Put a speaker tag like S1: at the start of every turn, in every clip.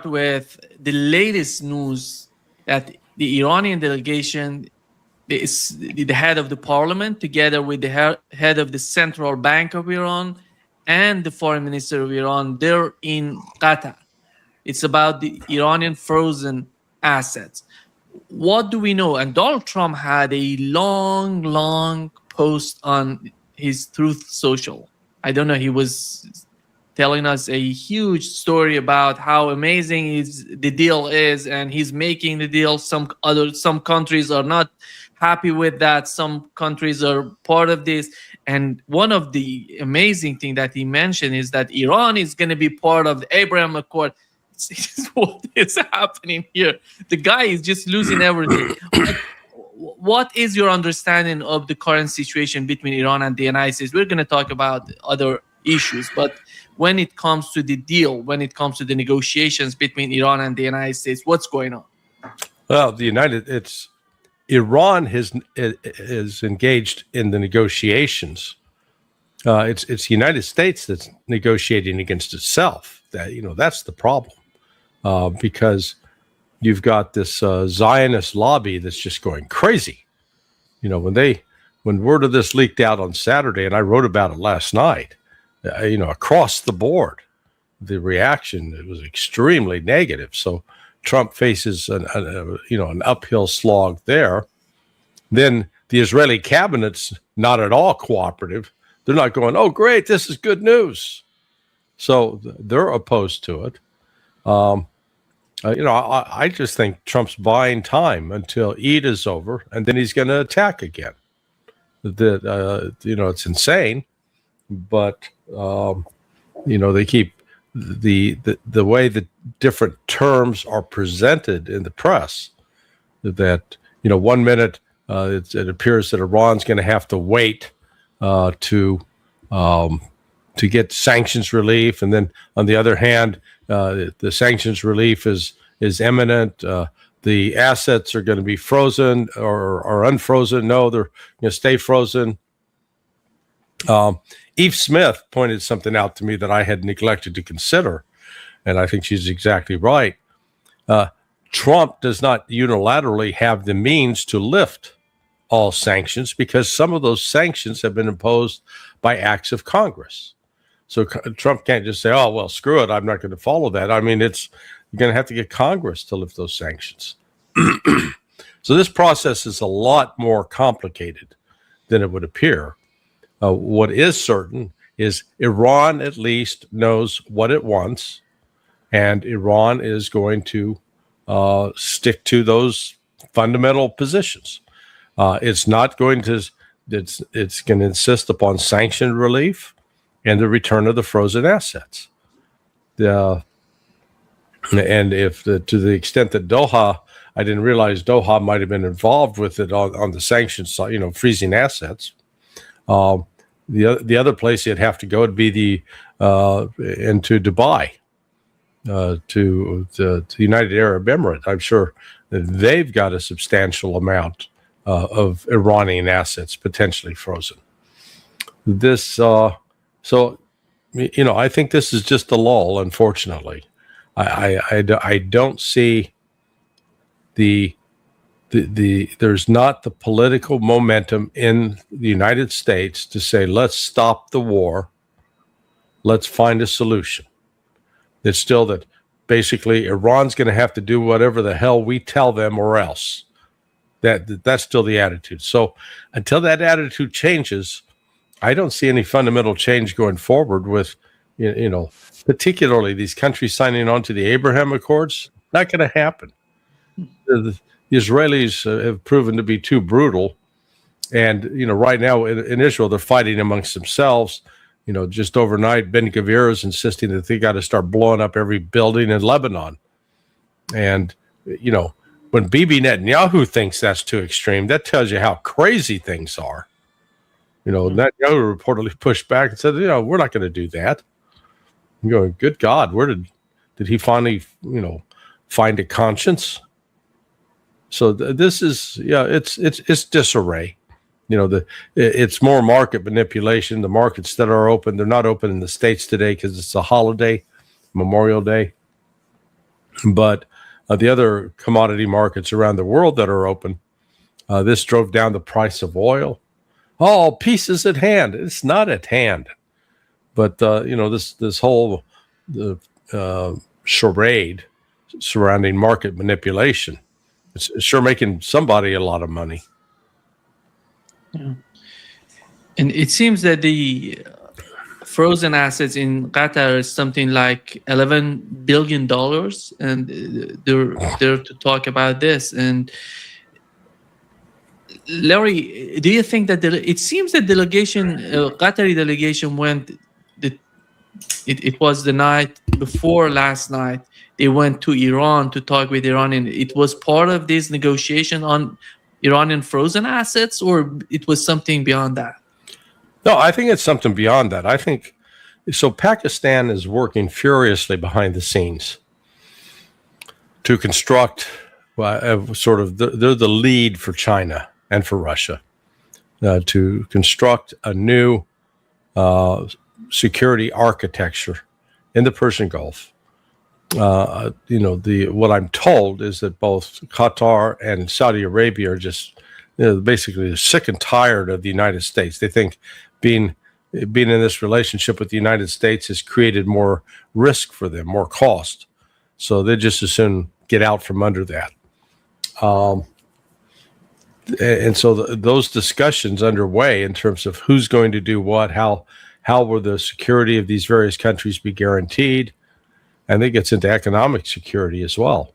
S1: with the latest news that the Iranian delegation is the head of the parliament, together with the head of the central bank of Iran and the foreign minister of Iran, they're in Qatar. It's about the Iranian frozen assets. What do we know? And Donald Trump had a long post on his Truth Social. I don't know. He was telling us a huge story about how amazing the deal is, and he's making the deal. Some countries are not happy with that. Some countries are part of this. And one of the amazing thing that he mentioned is that Iran is going to be part of the Abraham Accord. What is happening here? The guy is just losing everything. What is your understanding of the current situation between Iran and the United States? We're going to talk about other issues, but when it comes to the deal, when it comes to the negotiations between Iran and the United States, what's going on?
S2: Well, Iran is engaged in the negotiations. It's the United States that's negotiating against itself. That's the problem, because you've got this Zionist lobby that's just going crazy. When word of this leaked out on Saturday, and I wrote about it last night, across the board, the reaction, it was extremely negative. So Trump faces an uphill slog there. Then the Israeli cabinet's not at all cooperative. They're not going, oh, great, this is good news. So they're opposed to it. I just think Trump's buying time until Eid is over, and then he's going to attack again. It's insane, but they keep the way the different terms are presented in the press. That 1 minute it appears that Iran's going to have to wait to get sanctions relief, and then on the other hand, the sanctions relief is imminent. The assets are going to be frozen or unfrozen. No, they're going to stay frozen. Eve Smith pointed something out to me that I had neglected to consider, and I think she's exactly right. Trump does not unilaterally have the means to lift all sanctions, because some of those sanctions have been imposed by acts of Congress. So Trump can't just say, oh, well, screw it, I'm not going to follow that. I mean, you're going to have to get Congress to lift those sanctions. So this process is a lot more complicated than it would appear. What is certain is Iran at least knows what it wants, and Iran is going to stick to those fundamental positions. It's going to insist upon sanction relief and the return of the frozen assets. And if to the extent that Doha, I didn't realize Doha might have been involved with it on the sanctions side, freezing assets. The other place you'd have to go would be into Dubai, to the United Arab Emirates. I'm sure that they've got a substantial amount of Iranian assets potentially frozen. I think this is just a lull, unfortunately. I don't see there's not the political momentum in the United States to say, let's stop the war, let's find a solution. It's still that basically Iran's going to have to do whatever the hell we tell them or else. That's still the attitude. So until that attitude changes, I don't see any fundamental change going forward with, particularly these countries signing on to the Abraham Accords. Not going to happen. The Israelis have proven to be too brutal. And, right now in Israel, they're fighting amongst themselves. Just overnight, Ben Gvir is insisting that they got to start blowing up every building in Lebanon. And, when Bibi Netanyahu thinks that's too extreme, that tells you how crazy things are. Netanyahu reportedly pushed back and said, we're not going to do that. I'm going, good God, where did he finally, find a conscience? So this is, it's disarray. It's more market manipulation. The markets that are open, they're not open in the States today because it's a holiday, Memorial Day. But the other commodity markets around the world that are open, this drove down the price of oil. Oh, peace is at hand. It's not at hand. But this whole charade surrounding market manipulation, it's sure making somebody a lot of money.
S1: Yeah. And it seems that the frozen assets in Qatar is something like $11 billion, and they're to talk about this. And Larry, do you think that it seems that Qatari delegation went, it was the night before last night, they went to Iran to talk with Iran, and it was part of this negotiation on Iranian frozen assets, or it was something beyond that?
S2: No, I think it's something beyond that. I think so. Pakistan is working furiously behind the scenes to construct they're the lead for China and for Russia to construct a new security architecture in the Persian Gulf. What I'm told is that both Qatar and Saudi Arabia are just basically sick and tired of the United States. They think being in this relationship with the United States has created more risk for them, more cost. So they just as soon get out from under that. And so those discussions underway in terms of who's going to do what, how will the security of these various countries be guaranteed, and it gets into economic security as well.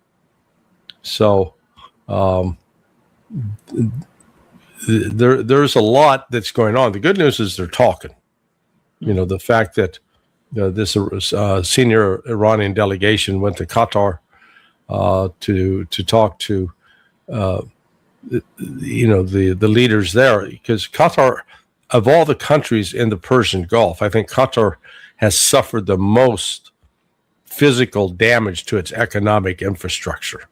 S2: So there's a lot that's going on. The good news is they're talking. The fact that this senior Iranian delegation went to Qatar to talk to the leaders there, because Qatar, of all the countries in the Persian Gulf, I think Qatar has suffered the most physical damage to its economic infrastructure,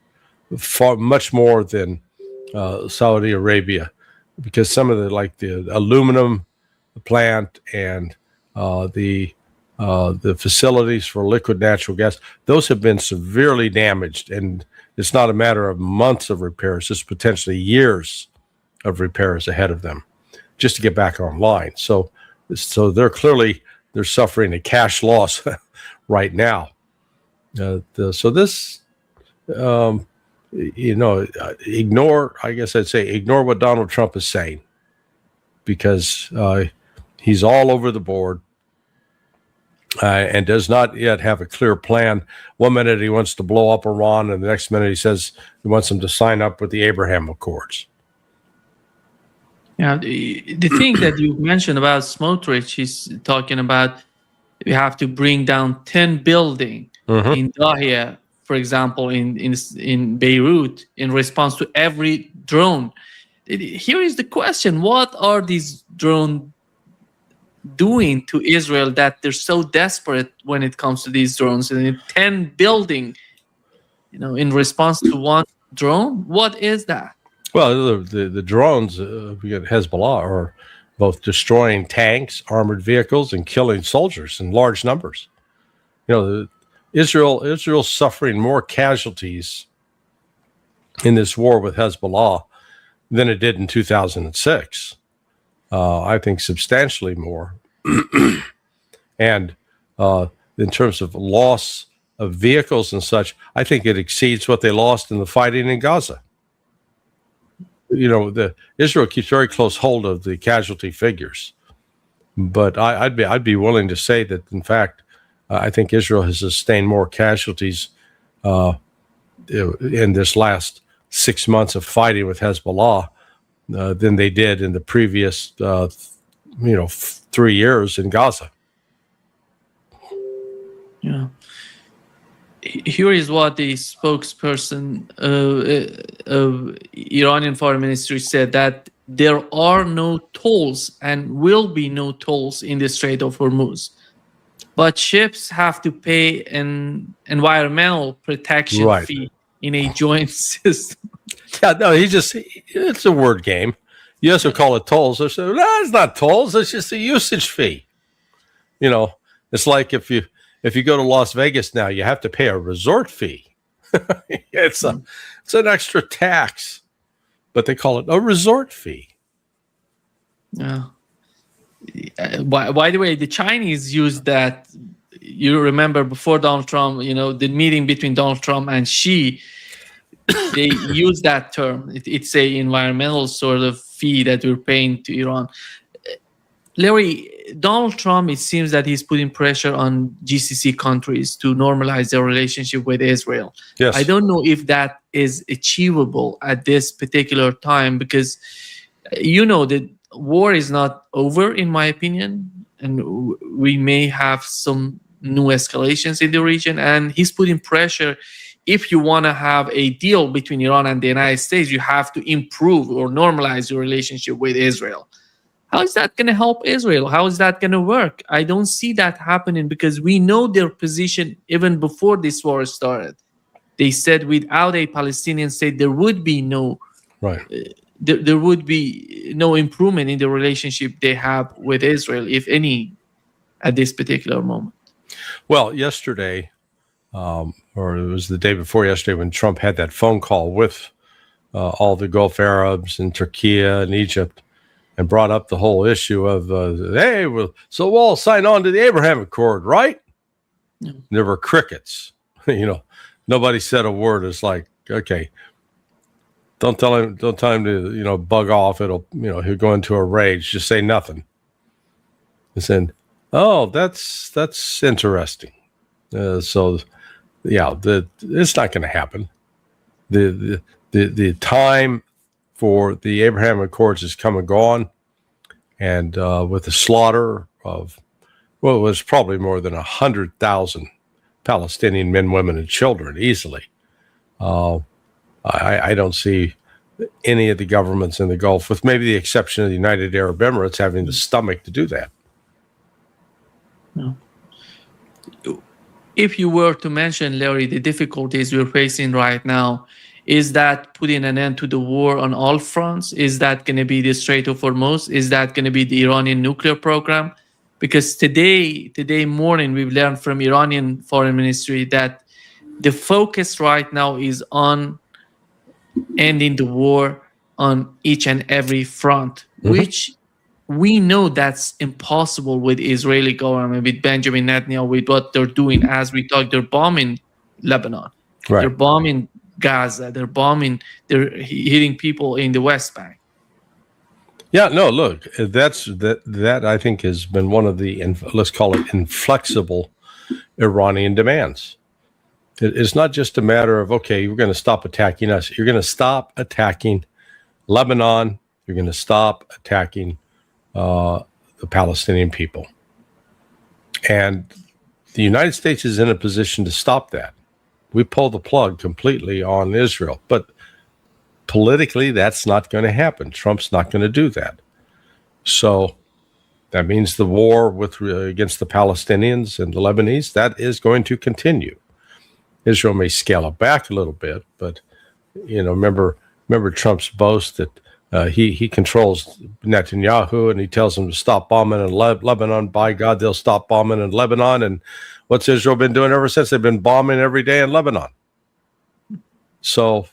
S2: far much more than Saudi Arabia, because some of the aluminum plant and the facilities for liquid natural gas, those have been severely damaged, and it's not a matter of months of repairs; it's potentially years of repairs ahead of them just to get back online. So they're suffering a cash loss right now. Ignore what Donald Trump is saying, because he's all over the board and does not yet have a clear plan. One minute he wants to blow up Iran, and the next minute he says he wants them to sign up with the Abraham Accords.
S1: Yeah, the thing that you mentioned about Smotrich, he's talking about we have to bring down 10 buildings in Dahia, for example, in Beirut, in response to every drone. Here is the question: what are these drones doing to Israel that they're so desperate when it comes to these drones? And 10 buildings, in response to one drone, what is that?
S2: Well, the drones, Hezbollah, are both destroying tanks, armored vehicles, and killing soldiers in large numbers. Israel's suffering more casualties in this war with Hezbollah than it did in 2006. I think substantially more. And in terms of loss of vehicles and such, I think it exceeds what they lost in the fighting in Gaza. Israel keeps very close hold of the casualty figures, but I'd be willing to say that, in fact, I think Israel has sustained more casualties in this last 6 months of fighting with Hezbollah than they did in the previous 3 years in Gaza.
S1: Yeah. Here is what the spokesperson of Iranian Foreign Ministry said, that there are no tolls and will be no tolls in the Strait of Hormuz, but ships have to pay an environmental protection fee in a joint system.
S2: Yeah, no, it's a word game. You also call it tolls. They say, no, it's not tolls. It's just a usage fee. It's like if you go to Las Vegas now, you have to pay a resort fee. It's an extra tax, but they call it a resort fee.
S1: Yeah. By the way, the Chinese used that. You remember before Donald Trump, the meeting between Donald Trump and Xi, they use that term. It's a environmental sort of fee that we're paying to Iran. Larry, Donald Trump, it seems that he's putting pressure on GCC countries to normalize their relationship with Israel.
S2: Yes.
S1: I don't know if that is achievable at this particular time, because the war is not over, in my opinion, and we may have some new escalations in the region. And he's putting pressure. If you want to have a deal between Iran and the United States, you have to improve or normalize your relationship with Israel. How is that going to help Israel? How is that going to work? I don't see that happening, because we know their position even before this war started. They said without a Palestinian state, there would be no there would be no improvement in the relationship they have with Israel, if any, at this particular moment.
S2: Well, yesterday, or it was the day before yesterday, when Trump had that phone call with all the Gulf Arabs and Turkey and Egypt, and brought up the whole issue of, hey, so we'll all sign on to the Abraham Accord, right? Yeah. There were crickets. Nobody said a word. It's like, okay, don't tell him to, bug off. It'll, he'll go into a rage. Just say nothing. And said, oh, that's interesting. So, yeah, it's not going to happen. The time for the Abraham Accords has come and gone, and with the slaughter of, it was probably more than 100,000 Palestinian men, women, and children easily. I don't see any of the governments in the Gulf, with maybe the exception of the United Arab Emirates, having the stomach to do that.
S1: No. If you were to mention, Larry, the difficulties we're facing right now, is that putting an end to the war on all fronts? Is that going to be the Strait of Hormuz? Is that going to be the Iranian nuclear program? Because today morning, we've learned from Iranian foreign ministry that the focus right now is on ending the war on each and every front, which we know that's impossible with Israeli government, with Benjamin Netanyahu, with what they're doing. As we talk, they're bombing Lebanon. Right. They're bombing Gaza. They're hitting people in the West Bank.
S2: Yeah, no, look, that I think has been one of the, let's call it, inflexible Iranian demands. It's not just a matter of, okay, we're going to stop attacking us. You're going to stop attacking Lebanon. You're going to stop attacking the Palestinian people. And the United States is in a position to stop that. We pull the plug completely on Israel. But politically, that's not going to happen. Trump's not going to do that. So that means the war against the Palestinians and the Lebanese, that is going to continue. Israel may scale it back a little bit, but remember Trump's boast that he controls Netanyahu, and he tells him to stop bombing in Lebanon. By God, they'll stop bombing in Lebanon. And what's Israel been doing ever since? They've been bombing every day in Lebanon. So,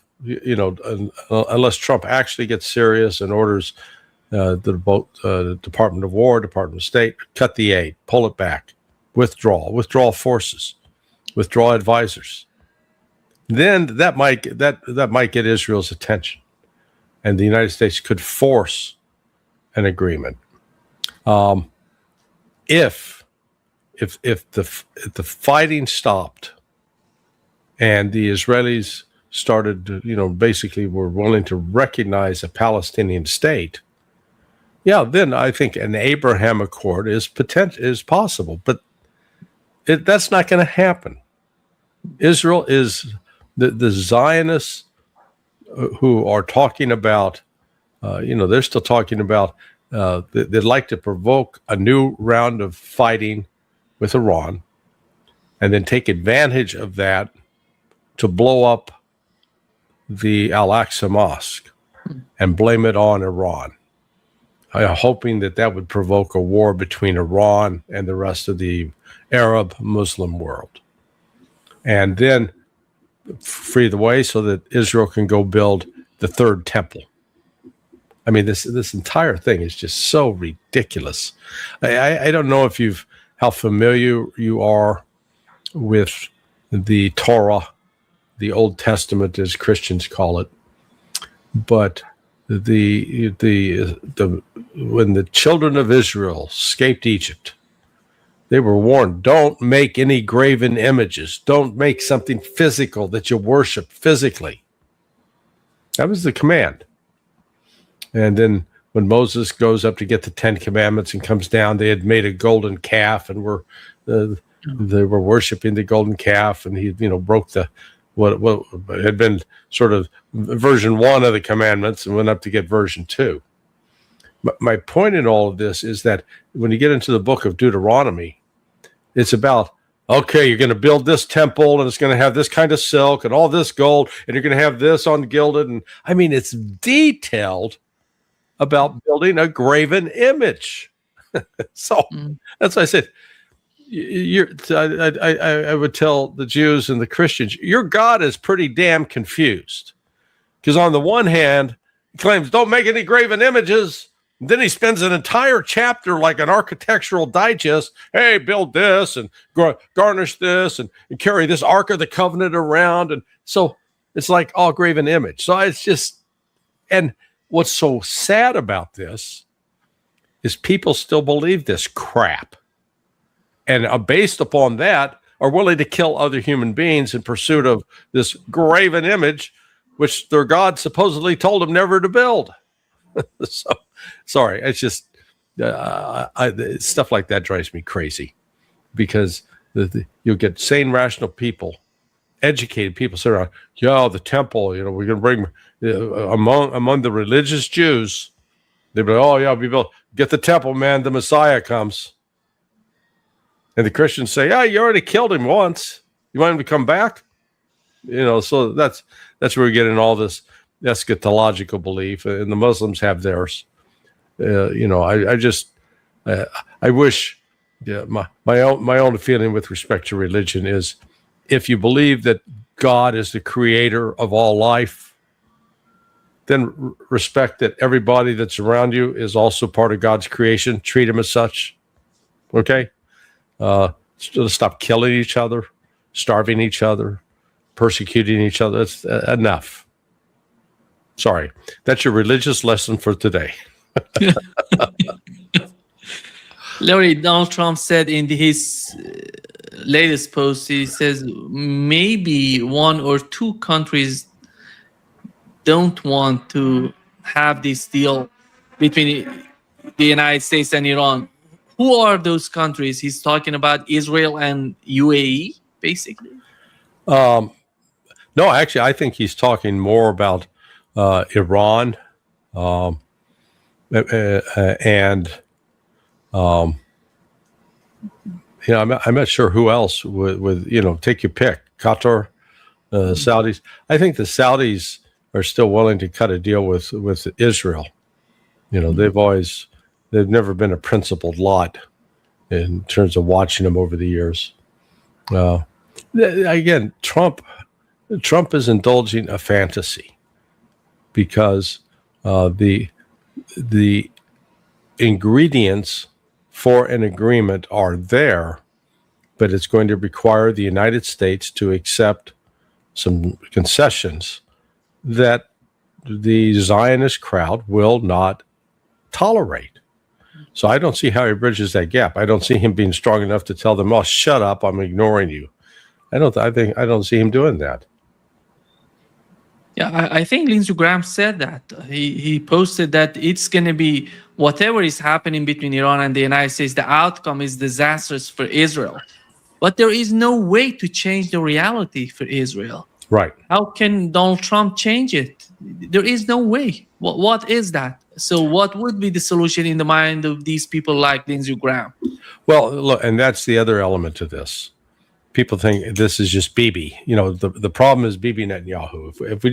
S2: unless Trump actually gets serious and orders the Department of War, Department of State, cut the aid, pull it back, withdraw forces, withdraw advisors, then that might get Israel's attention, and the United States could force an agreement. If the fighting stopped and the Israelis started to, basically were willing to recognize a Palestinian state, yeah, then I think an Abraham Accord is possible, but that's not going to happen. Israel is the Zionists who are talking about, they're still talking about, they'd like to provoke a new round of fighting with Iran and then take advantage of that to blow up the Al-Aqsa Mosque and blame it on Iran, hoping that would provoke a war between Iran and the rest of the Arab Muslim world. And then free the way so that Israel can go build the third temple. I mean, this entire thing is just so ridiculous. I don't know if how familiar you are with the Torah, the Old Testament, as Christians call it, but the when the children of Israel escaped Egypt, they were warned: don't make any graven images. Don't make something physical that you worship physically. That was the command. And then when Moses goes up to get the 10 Commandments and comes down, they had made a golden calf and they were worshiping the golden calf, and he broke what had been sort of version 1 of the commandments and went up to get version 2. My point in all of this is that when you get into the book of Deuteronomy, it's about, okay, you're going to build this temple, and it's going to have this kind of silk and all this gold, and you're going to have this on gilded. And I mean, it's detailed about building a graven image. So that's why I said, I would tell the Jews and the Christians, your God is pretty damn confused. Because on the one hand, he claims, don't make any graven images. And then he spends an entire chapter like an architectural digest. Hey, build this and garnish this and carry this Ark of the Covenant around. And so it's like all graven image. So it's just, and what's so sad about this is people still believe this crap. And based upon that, are willing to kill other human beings in pursuit of this graven image, which their God supposedly told them never to build. So, sorry, it's just stuff like that drives me crazy, because you'll get sane, rational people, educated people say, the temple, we're going to bring among the religious Jews. They'll be like, we built, get the temple, man, the Messiah comes. And the Christians say, you already killed him once. You want him to come back? So that's where we get in all this eschatological belief, and the Muslims have theirs. I wish, my own feeling with respect to religion is, if you believe that God is the creator of all life, then respect that everybody that's around you is also part of God's creation. Treat them as such. Okay? Stop killing each other, starving each other, persecuting each other. That's enough. Sorry. That's your religious lesson for today.
S1: Larry, Donald Trump said in his latest post, he says maybe 1 or 2 countries don't want to have this deal between the United States and Iran. Who are those countries? He's talking about Israel and UAE, basically.
S2: No, actually, I think he's talking more about Iran, and I'm not sure who else would take your pick. Qatar, Saudis. I think the Saudis are still willing to cut a deal with Israel. They've never been a principled lot in terms of watching them over the years. Again, Trump is indulging a fantasy, because the ingredients for an agreement are there, but it's going to require the United States to accept some concessions that the Zionist crowd will not tolerate. So I don't see how he bridges that gap. I don't see him being strong enough to tell them, shut up, I'm ignoring you. I don't see him doing that.
S1: Yeah, I think Lindsey Graham said that. He posted that it's going to be whatever is happening between Iran and the United States, the outcome is disastrous for Israel. But there is no way to change the reality for Israel.
S2: Right.
S1: How can Donald Trump change it? There is no way. What is that? So what would be the solution in the mind of these people like Lindsey Graham?
S2: Well, look, and that's the other element to this. People think this is just Bibi. The problem is Bibi Netanyahu. If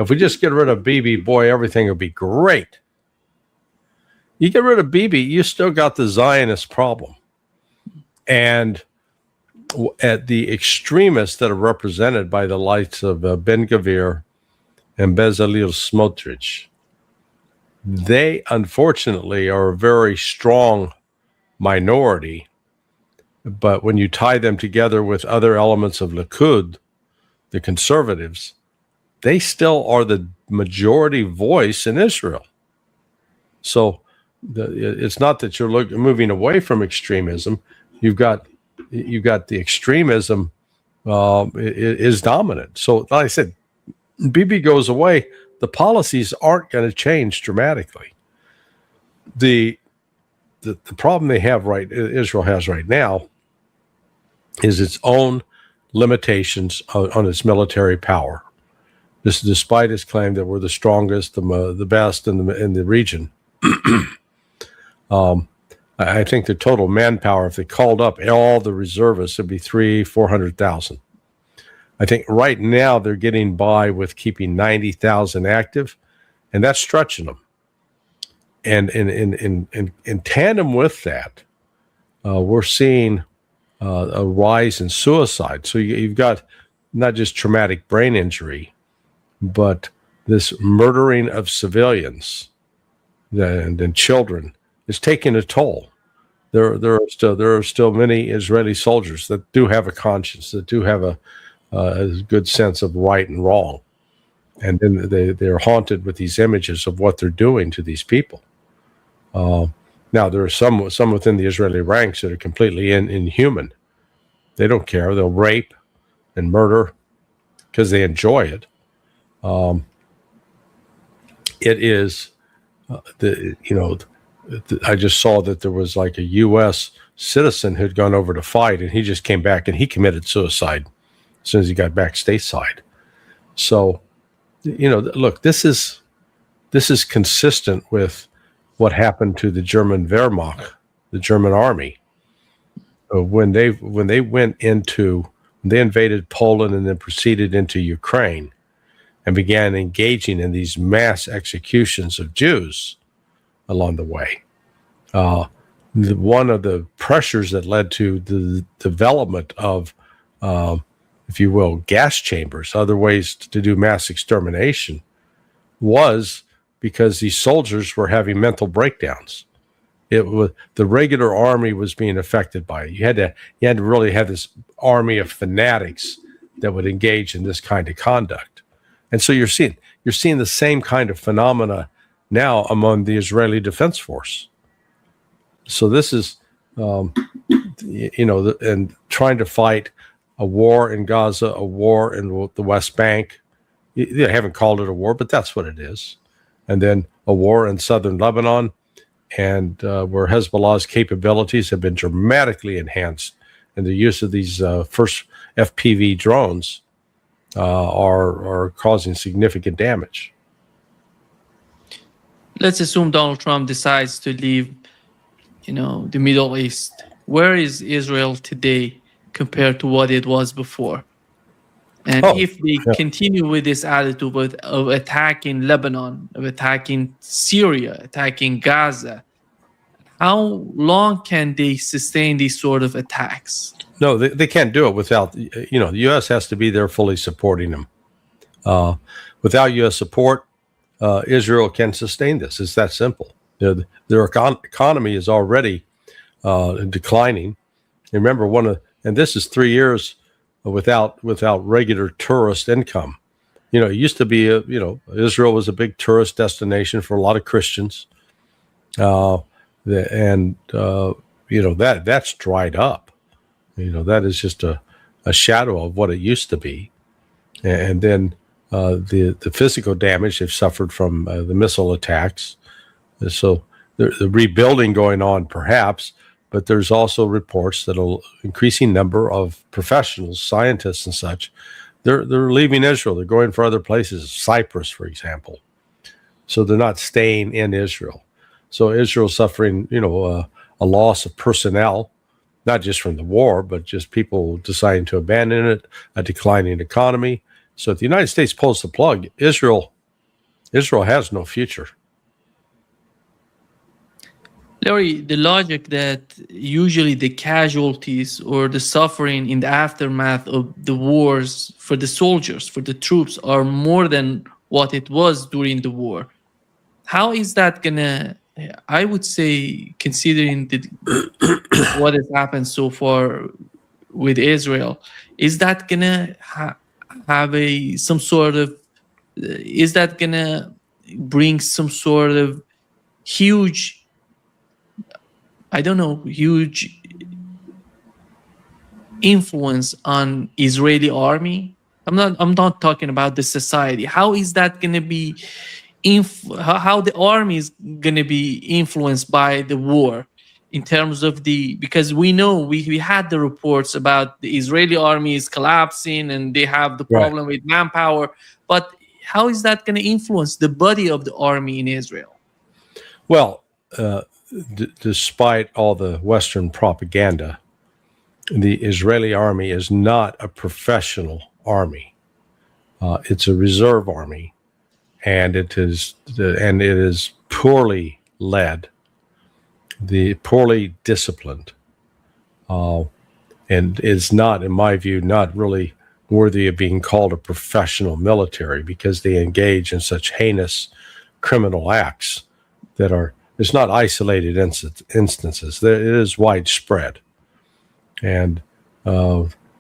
S2: we just get rid of Bibi, boy, everything will be great. You get rid of Bibi, you still got the Zionist problem. And at the extremists that are represented by the likes of Ben Gvir and Bezalel Smotrich, they unfortunately are a very strong minority. But when you tie them together with other elements of Likud, the conservatives, they still are the majority voice in Israel. So it's not that you're moving away from extremism. You've got the extremism is dominant. So, like I said, Bibi goes away, the policies aren't going to change dramatically. The problem Israel has right now is its own limitations on its military power. This, despite its claim that we're the strongest, the best in the region. I think the total manpower, if they called up all the reservists, it'd be 400,000. I think right now they're getting by with keeping 90,000 active, and that's stretching them. And in tandem with that, we're seeing a rise in suicide. So you've got not just traumatic brain injury, but this murdering of civilians and children is taking a toll. There are still many Israeli soldiers that do have a conscience, that do have a good sense of right and wrong, and then they're haunted with these images of what they're doing to these people. Now there are some within the Israeli ranks that are completely inhuman. They don't care. They'll rape and murder because they enjoy it. It is I just saw that there was like a U.S. citizen who'd gone over to fight, and he just came back and he committed suicide as soon as he got back stateside. So, look, this is consistent with what happened to the German Wehrmacht, the German army, when they invaded Poland and then proceeded into Ukraine and began engaging in these mass executions of Jews along the way. One of the pressures that led to the development of, if you will, gas chambers, other ways to do mass extermination, was because these soldiers were having mental breakdowns. The regular army was being affected by it. You had to really have this army of fanatics that would engage in this kind of conduct. And so you're seeing the same kind of phenomena now among the Israeli Defense Force. So this is, and trying to fight a war in Gaza, a war in the West Bank. They haven't called it a war, but that's what it is. And then a war in southern Lebanon, and where Hezbollah's capabilities have been dramatically enhanced, and the use of these first FPV drones are causing significant damage.
S1: Let's assume Donald Trump decides to leave, the Middle East. Where is Israel today compared to what it was before? And if they continue with this attitude of attacking Lebanon, of attacking Syria, attacking Gaza, how long can they sustain these sort of attacks?
S2: No, they can't do it without, the U.S. has to be there fully supporting them. Without U.S. support, Israel can sustain this. It's that simple. Their economy is already declining. Remember, and this is 3 years without regular tourist income. It used to be, Israel was a big tourist destination for a lot of Christians. That's dried up. That is just a shadow of what it used to be. And then the physical damage they've suffered from the missile attacks. So the rebuilding going on, perhaps, but there's also reports that an increasing number of professionals, scientists and such, they're leaving Israel. They're going for other places, Cyprus, for example. So they're not staying in Israel. So Israel's suffering, a loss of personnel, not just from the war, but just people deciding to abandon it, a declining economy. So if the United States pulls the plug, Israel has no future.
S1: Larry, the logic that usually the casualties or the suffering in the aftermath of the wars for the soldiers, for the troops, are more than what it was during the war. How is that gonna? I would say, considering what has happened so far with Israel, is that gonna have a some sort of? Is that gonna bring some sort of huge? I don't know, huge influence on Israeli army? I'm not talking about the society. How is that going to be how the army is going to be influenced by the war in terms of the, because we know we had the reports about the Israeli army is collapsing and they have the
S2: Right.
S1: problem with manpower, but how is that going to influence the body of the army in Israel?
S2: Well, despite all the Western propaganda, the Israeli army is not a professional army. It's a reserve army, and it is poorly led, poorly disciplined, and is not, in my view, not really worthy of being called a professional military because they engage in such heinous criminal acts that are. It's not isolated instances. It is widespread, and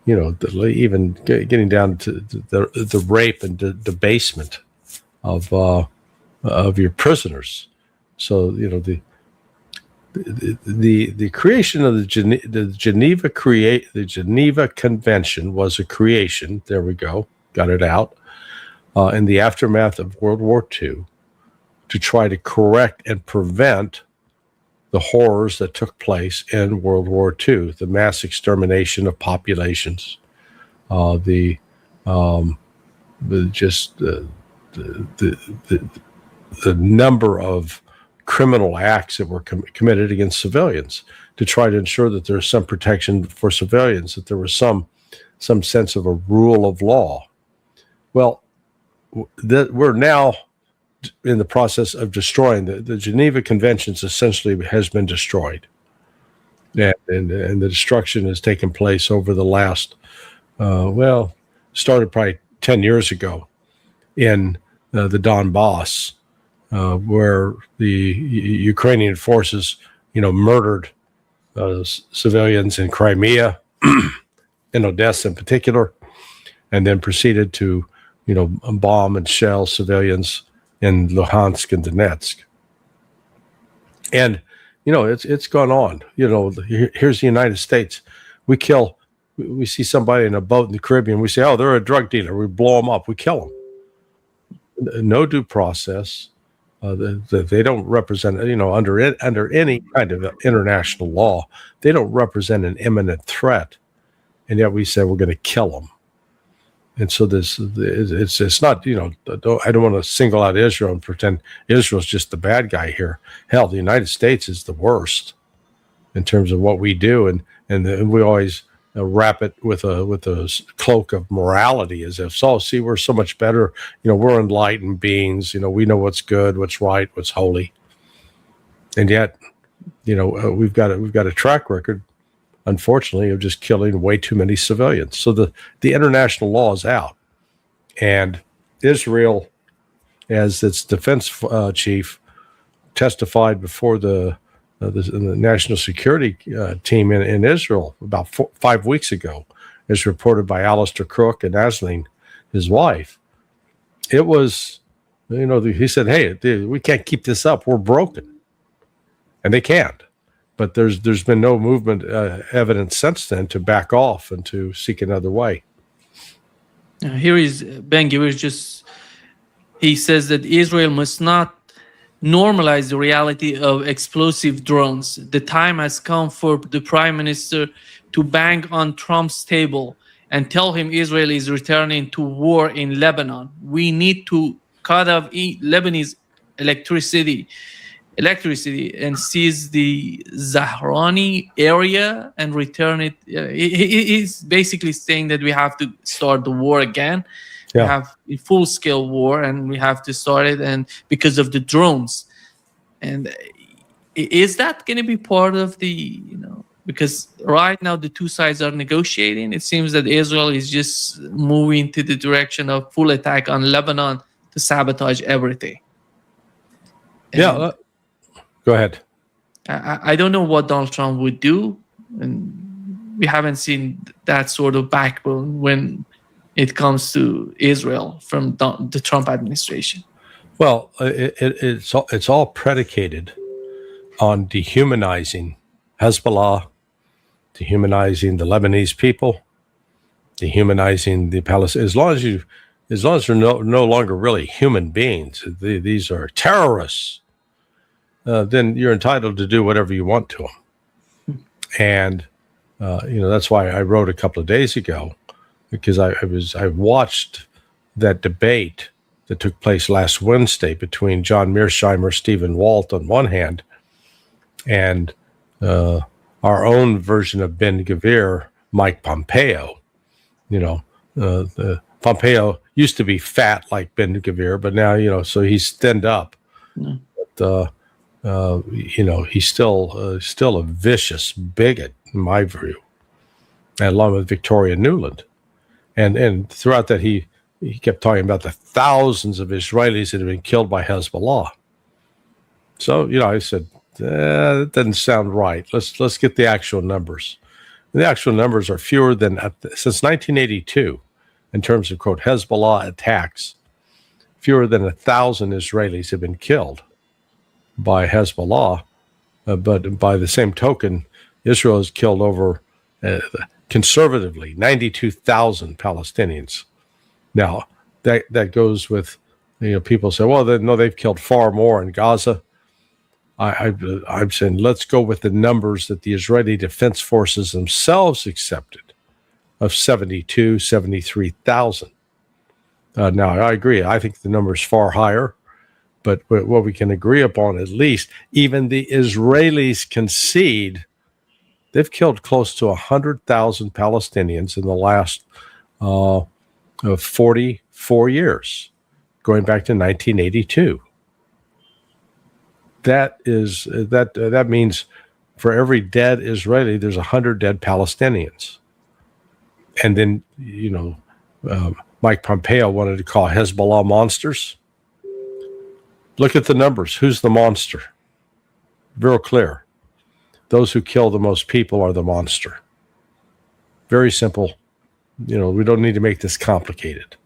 S2: even getting down to the rape and debasement of your prisoners. So the creation of the Geneva Convention was a creation. There we go, got it out. In the aftermath of World War II, to try to correct and prevent the horrors that took place in World War II, the mass extermination of populations, the number of criminal acts that were committed against civilians, to try to ensure that there's some protection for civilians, that there was some sense of a rule of law. Well, we're now in the process of destroying the Geneva Conventions. Essentially has been destroyed, and the destruction has taken place over the last started probably 10 years ago in the Donbass, where the Ukrainian forces murdered civilians in Crimea, in Odessa in particular, and then proceeded to bomb and shell civilians in Luhansk and Donetsk. And it's gone on. Here's the United States. We see somebody in a boat in the Caribbean. We say, oh, they're a drug dealer. We blow them up. We kill them. No due process. They don't represent, under any kind of international law, they don't represent an imminent threat. And yet we say we're going to kill them. And so it's not, I don't want to single out Israel and pretend Israel's just the bad guy here. Hell, the United States is the worst in terms of what we do. And we always wrap it with a cloak of morality, as if, see, we're so much better. We're enlightened beings. We know what's good, what's right, what's holy. And yet, we've got a track record, unfortunately, of just killing way too many civilians. So the international law is out, and Israel, as its defense chief, testified before the national security team in Israel about 5 weeks ago, as reported by Alistair Crook and Asleen, his wife. It was, he said, hey, dude, we can't keep this up. We're broken. And they can't. But there's been no movement, evidence since then to back off and to seek another way.
S1: Here is Ben-Gvir he says that Israel must not normalize the reality of explosive drones. The time has come for the prime minister to bang on Trump's table and tell him Israel is returning to war in Lebanon. We need to cut off Lebanese electricity and seize the Zahrani area and return it. He's basically saying that we have to start the war again. Yeah. We have a full-scale war, and we have to start it, and because of the drones. And Is that going to be part of the, because right now the two sides are negotiating. It seems that Israel is just moving to the direction of full attack on Lebanon to sabotage everything.
S2: Yeah,
S1: And
S2: go ahead.
S1: I don't know what Donald Trump would do, and we haven't seen that sort of backbone when it comes to Israel from the Trump administration.
S2: Well, it's all predicated on dehumanizing Hezbollah, dehumanizing the Lebanese people, dehumanizing the Palestinians. As long as they're no longer really human beings, these are terrorists. Then you're entitled to do whatever you want to them, and that's why I wrote a couple of days ago, because I watched that debate that took place last Wednesday between John Mearsheimer, Stephen Walt on one hand, and our own version of Ben Gvir, Mike Pompeo. Pompeo used to be fat like Ben Gvir, but now so he's thinned up. Mm. But he's still a vicious bigot in my view, and along with Victoria Nuland, and throughout that he kept talking about the thousands of Israelis that have been killed by Hezbollah. So I said that doesn't sound right. Let's get the actual numbers. The actual numbers are fewer than since 1982, in terms of quote Hezbollah attacks. Fewer than 1,000 Israelis have been killed by Hezbollah, but by the same token, Israel has killed over, conservatively, 92,000 Palestinians. Now, that goes with, people say, well, they've killed far more in Gaza. I'm saying let's go with the numbers that the Israeli Defense Forces themselves accepted of 72, 73,000. Now, I agree. I think the number is far higher. But what we can agree upon, at least, even the Israelis concede they've killed close to 100,000 Palestinians in the last 44 years, going back to 1982. That means for every dead Israeli, there's 100 dead Palestinians. And then, Mike Pompeo wanted to call Hezbollah monsters. Look at the numbers. Who's the monster? Real clear. Those who kill the most people are the monster. Very simple. We don't need to make this complicated.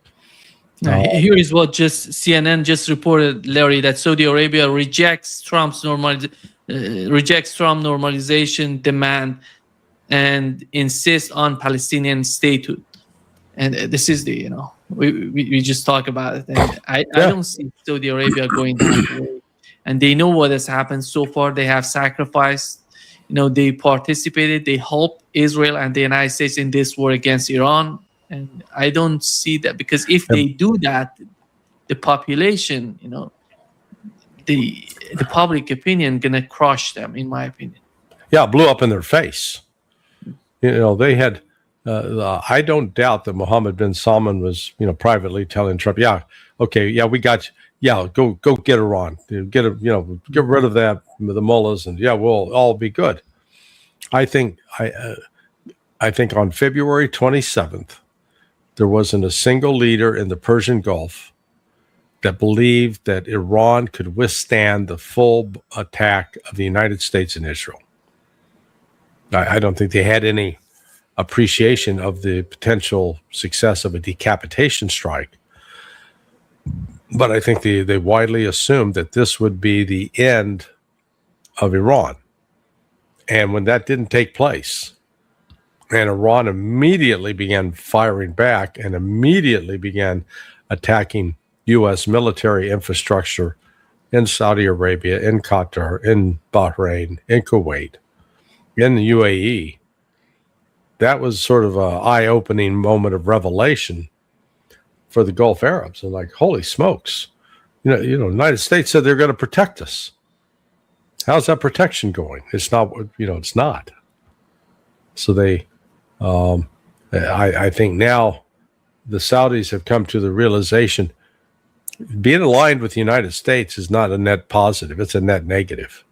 S1: Here is what CNN just reported, Larry, that Saudi Arabia rejects Trump normalization demand and insists on Palestinian statehood. And this is the, we just talk about it. And I don't see Saudi Arabia going that way. And they know what has happened so far. They have sacrificed, they participated, they helped Israel and the United States in this war against Iran. And I don't see that, because if they do that, the population, the public opinion gonna crush them, in my opinion.
S2: Yeah, it blew up in their face. They had. I don't doubt that Mohammed bin Salman was, privately telling Trump, we got you. Yeah, go get Iran, get rid of that, the mullahs, and we'll all be good. I think on February 27th, there wasn't a single leader in the Persian Gulf that believed that Iran could withstand the full attack of the United States and Israel. I don't think they had any appreciation of the potential success of a decapitation strike. But I think they widely assumed that this would be the end of Iran. And when that didn't take place, and Iran immediately began firing back and immediately began attacking U.S. military infrastructure in Saudi Arabia, in Qatar, in Bahrain, in Kuwait, in the UAE, that was sort of an eye-opening moment of revelation for the Gulf Arabs. And like, holy smokes, the United States said they're going to protect us. How's that protection going? It's not, it's not. So I think now the Saudis have come to the realization being aligned with the United States is not a net positive. It's a net negative.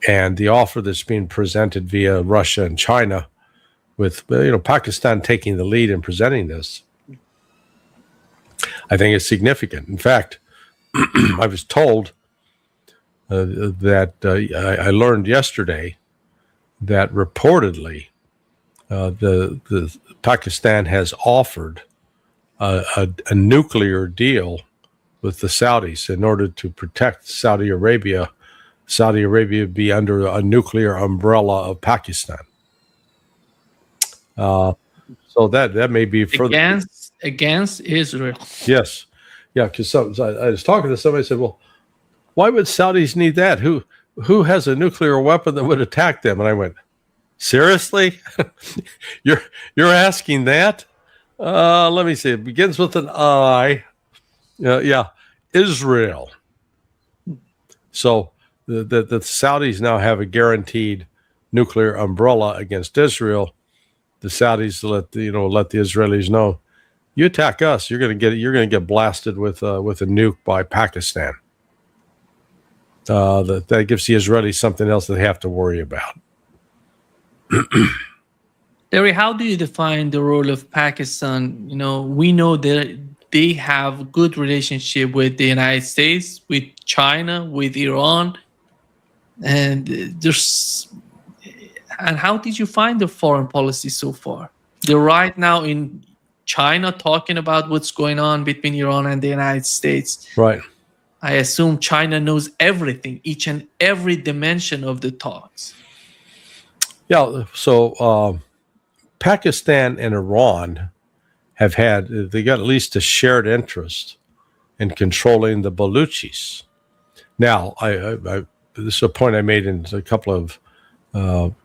S2: And the offer that's being presented via Russia and China, with Pakistan taking the lead in presenting this, I think is significant. In fact, I was told that I learned yesterday that reportedly the Pakistan has offered a nuclear deal with the Saudis in order to protect Saudi Arabia. Saudi Arabia be under a nuclear umbrella of Pakistan. So that may be further
S1: against Israel.
S2: Yes, yeah. Because I was talking to somebody, said, "Well, why would Saudis need that? Who has a nuclear weapon that would attack them?" And I went, "Seriously, you're asking that?" Let me see. It begins with an I. Yeah, Israel. So the Saudis now have a guaranteed nuclear umbrella against Israel. The Saudis let the Israelis know, you attack us, you're going to get blasted with a nuke by Pakistan. That gives the Israelis something else they have to worry about.
S1: Larry, how do you define the role of Pakistan? We know that they have good relationship with the United States, with China, with Iran, and how did you find the foreign policy so far? They're right now in China talking about what's going on between Iran and the United States.
S2: Right.
S1: I assume China knows everything, each and every dimension of the talks.
S2: Yeah. So Pakistan and Iran they got at least a shared interest in controlling the Baluchis. Now, this is a point I made in a couple of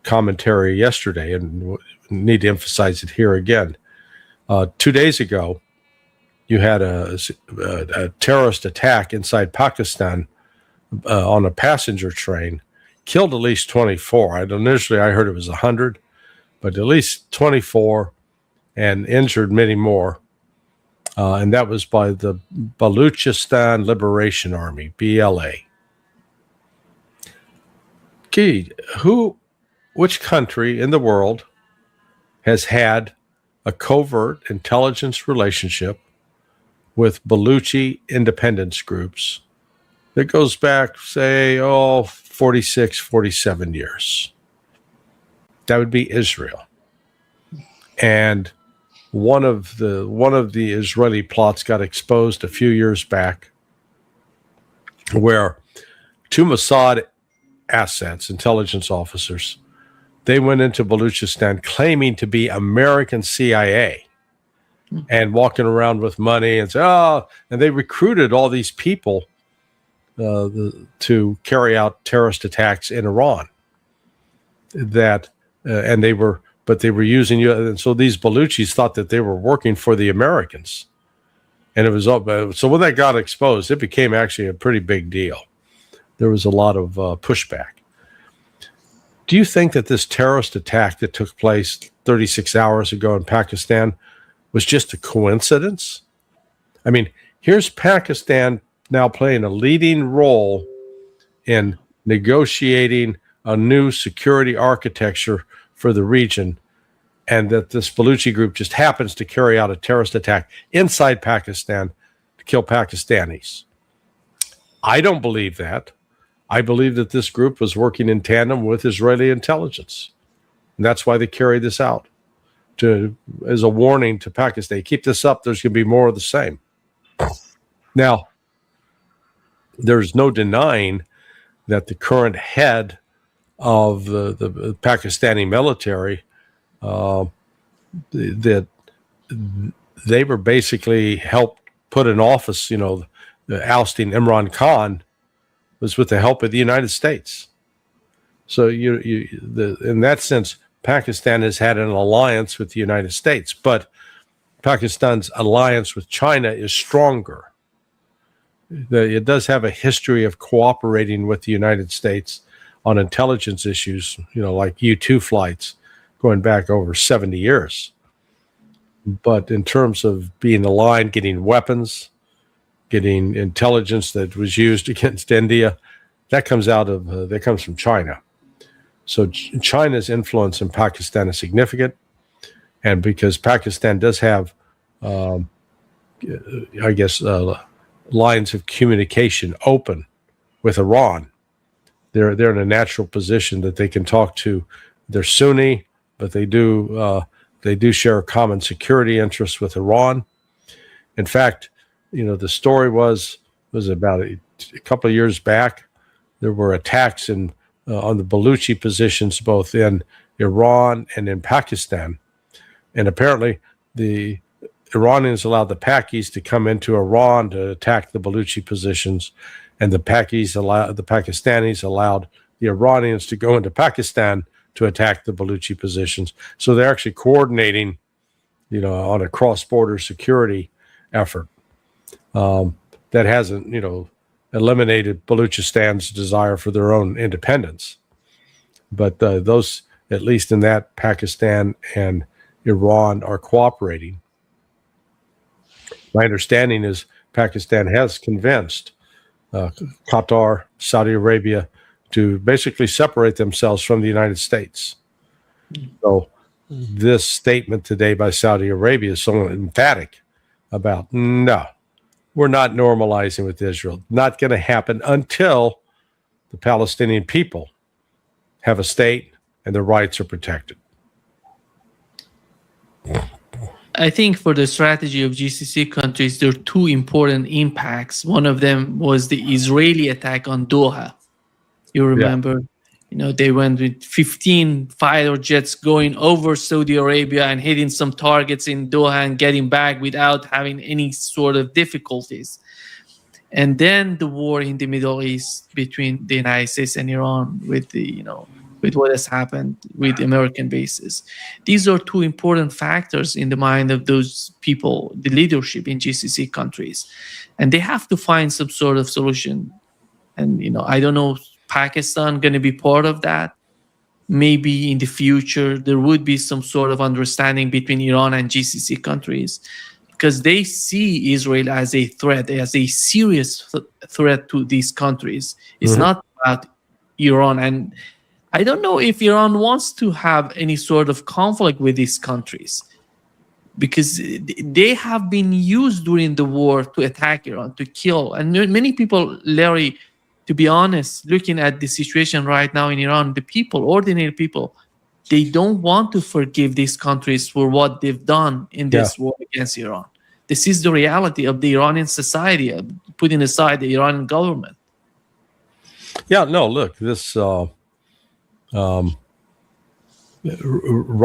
S2: commentary yesterday, and need to emphasize it here again. 2 days ago, you had a terrorist attack inside Pakistan on a passenger train, killed at least 24. Initially, I heard it was 100, but at least 24, and injured many more. And that was by the Baluchistan Liberation Army, BLA. Which country in the world has had a covert intelligence relationship with Baluchi independence groups that goes back, say, 46, 47 years? That would be Israel. And one of the Israeli plots got exposed a few years back, where two Mossad assets, intelligence officers, they went into Baluchistan claiming to be American CIA and walking around with money and say, and they recruited all these people to carry out terrorist attacks in Iran. And they were using you, and so these Baluchis thought that they were working for the Americans, and it was so when that got exposed, it became actually a pretty big deal. There was a lot of pushback. Do you think that this terrorist attack that took place 36 hours ago in Pakistan was just a coincidence? I mean, here's Pakistan now playing a leading role in negotiating a new security architecture for the region, and that this Baluchi group just happens to carry out a terrorist attack inside Pakistan to kill Pakistanis. I don't believe that. I believe that this group was working in tandem with Israeli intelligence. And that's why they carried this out as a warning to Pakistan. Keep this up, there's going to be more of the same. Now, there's no denying that the current head of the Pakistani military, that they were basically helped put in office, the ousting Imran Khan was with the help of the United States. So in that sense, Pakistan has had an alliance with the United States, but Pakistan's alliance with China is stronger. It does have a history of cooperating with the United States on intelligence issues, like U-2 flights going back over 70 years. But in terms of being aligned, getting weapons, getting intelligence that was used against India, that comes from China. So China's influence in Pakistan is significant, and because Pakistan does have, lines of communication open with Iran, they're in a natural position that they can talk to. They're Sunni, but they do share a common security interest with Iran. In fact, the story was about a couple of years back. There were attacks on the Baluchi positions both in Iran and in Pakistan, and apparently the Iranians allowed the Pakis to come into Iran to attack the Baluchi positions, and the Pakistanis allowed the Iranians to go into Pakistan to attack the Baluchi positions. So they're actually coordinating, on a cross-border security effort that hasn't, eliminated Baluchistan's desire for their own independence. But those, at least in that, Pakistan and Iran are cooperating. My understanding is Pakistan has convinced Qatar, Saudi Arabia to basically separate themselves from the United States. So this statement today by Saudi Arabia is so emphatic about, no, we're not normalizing with Israel. Not going to happen until the Palestinian people have a state and their rights are protected.
S1: I think for the strategy of GCC countries, there are two important impacts. One of them was the Israeli attack on Doha. You remember, they went with 15 fighter jets going over Saudi Arabia and hitting some targets in Doha and getting back without having any sort of difficulties. And then the war in the Middle East between the United States and Iran with with what has happened with American bases. These are two important factors in the mind of those people, the leadership in GCC countries. And they have to find some sort of solution. And, I don't know, Pakistan going to be part of that? Maybe in the future, there would be some sort of understanding between Iran and GCC countries, because they see Israel as a threat, as a serious threat to these countries. It's not about Iran. And I don't know if Iran wants to have any sort of conflict with these countries, because they have been used during the war to attack Iran, to kill. And many people, Larry, to be honest, looking at the situation right now in Iran, the people, ordinary people, they don't want to forgive these countries for what they've done in this war against Iran. This is the reality of the Iranian society, putting aside the Iranian government.
S2: Yeah, no, look, this...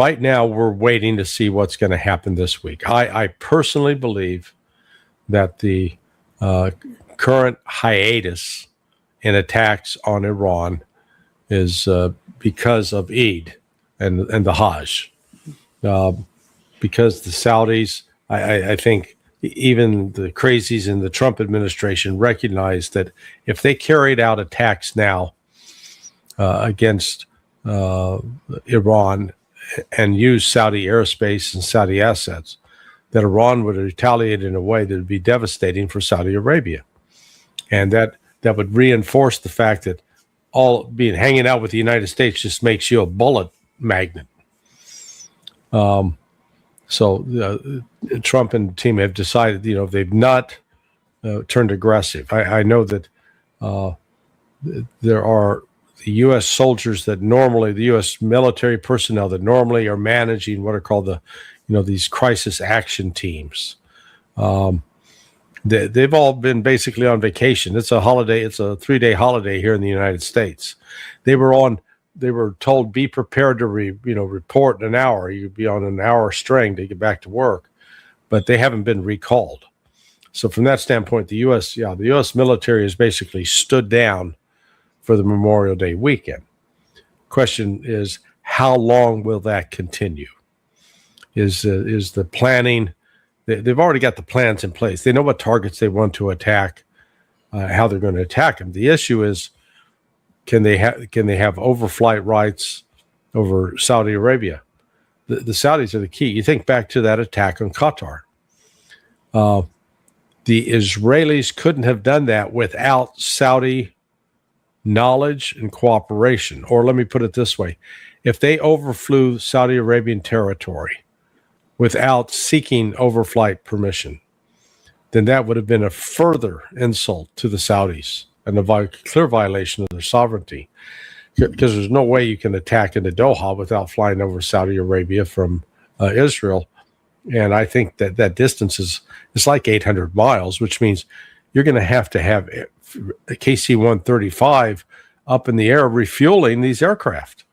S2: right now, we're waiting to see what's going to happen this week. I personally believe that the current hiatus in attacks on Iran is because of Eid and the Hajj. Because the Saudis, I think even the crazies in the Trump administration recognize that if they carried out attacks now against Iran and use Saudi airspace and Saudi assets, that Iran would retaliate in a way that would be devastating for Saudi Arabia. And that would reinforce the fact that hanging out with the United States just makes you a bullet magnet. So Trump and the team have decided, they've not turned aggressive. I know that there are the U.S. soldiers the U.S. military personnel that normally are managing what are called these crisis action teams. They've all been basically on vacation. It's a holiday. It's a 3-day holiday here in the United States. They were told, be prepared to report in an hour. You'd be on an hour string to get back to work, but they haven't been recalled. So from that standpoint, the U.S. military has basically stood down for the Memorial Day weekend. Question is, how long will that continue? Is the planning? They've already got the plans in place. They know what targets they want to attack, how they're going to attack them. The issue is, can they have overflight rights over Saudi Arabia? The Saudis are the key. You think back to that attack on Qatar. The Israelis couldn't have done that without Saudi knowledge and cooperation. Or let me put it this way. If they overflew Saudi Arabian territory without seeking overflight permission, then that would have been a further insult to the Saudis and a clear violation of their sovereignty. Because there's no way you can attack into Doha without flying over Saudi Arabia from Israel. And I think that distance is like 800 miles, which means you're going to have a KC-135 up in the air refueling these aircraft.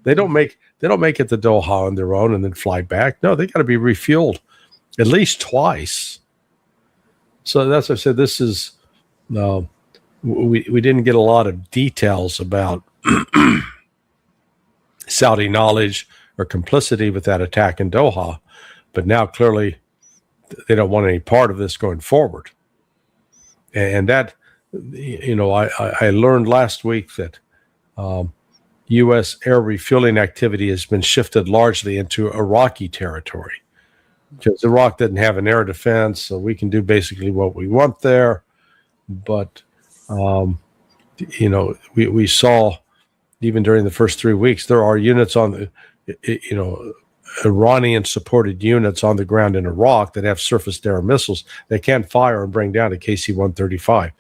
S2: They don't make it to Doha on their own and then fly back. No, they got to be refueled at least twice. So that's what I said. This is we didn't get a lot of details about Saudi knowledge or complicity with that attack in Doha, but now clearly they don't want any part of this going forward. And that, I learned last week that U.S. air refueling activity has been shifted largely into Iraqi territory, because Iraq didn't have an air defense, so we can do basically what we want there. But, we saw even during the first 3 weeks, there are units on the, Iranian-supported units on the ground in Iraq that have surface-to-air missiles that can fire and bring down a KC-135.